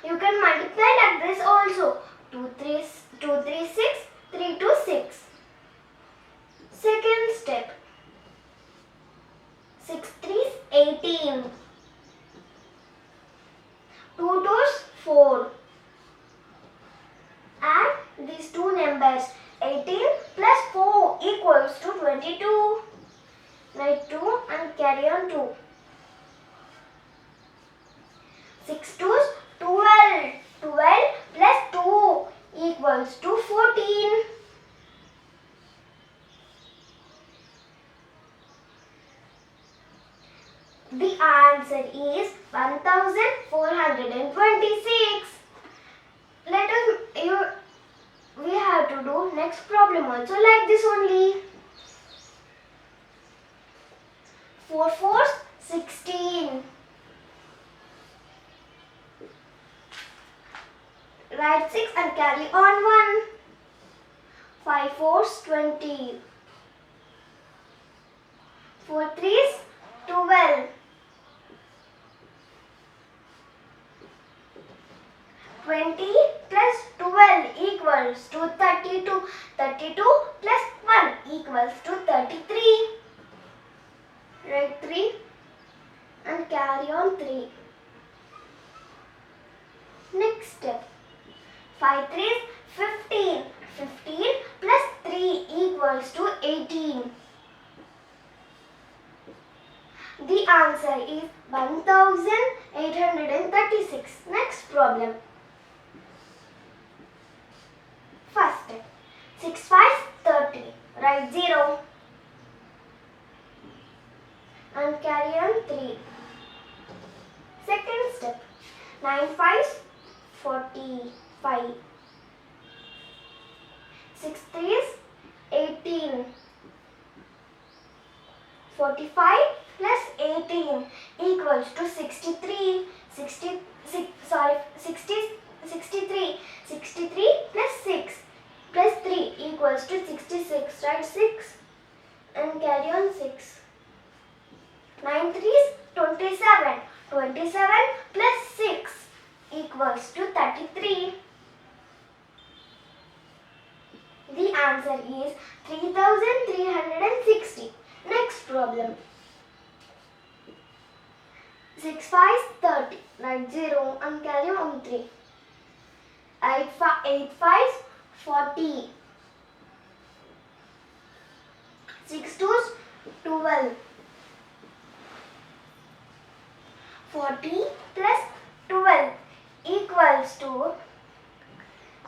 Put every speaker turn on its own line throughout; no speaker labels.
You can multiply like this also. 2 3 6, 3 2 6. Second step. 6 3 18. 2 2s 4. Add these two numbers. 18 plus 4 equals to 22. Write 2 and carry on 2. 6 2s 12. 12 plus 2 equals to 14. The answer is 1426. We have to do next problem also like this only. 4 4s 16. Write 6 and carry on 1. 5 4s 20. 4 3s 12. 20 plus 12 equals to 32. 32 plus 1 equals to 33. Write 3 and carry on 3. Next step. 5 3s 15. 15 plus 3 equals to 18. The answer is 1836. Next problem. First step. 6 5 30. Write 0 and carry on 3. Second step. 9 5 45. 6 3s 18. 45 plus 18 equals to 63. 63 63 plus 6 plus 3 equals to 66. Write 6 and carry on 6. 9 3s 27. 27 plus 6 equals to 33. The answer is 3360. Next problem. 6 5 30. Write 0 and carry on 3. 8 5 40. 6 2s 12. 40 plus 12 equals to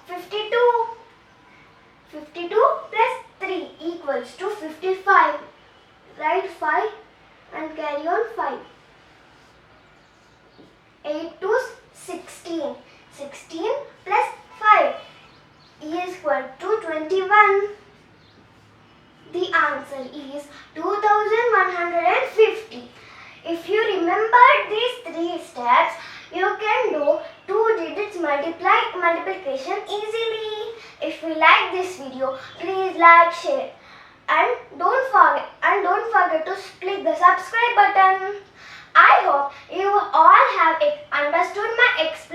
52. 52 plus 3 equals to 55. Write 5 and carry on 5. 8 2s 16. 16 plus 5 is equal to 21. The answer is 2150. If you remember these 3 steps, you can do 2 digits multiplication easily. If you like this video, please like, share, and don't forget to click the subscribe button. I hope you all have understood my explanation.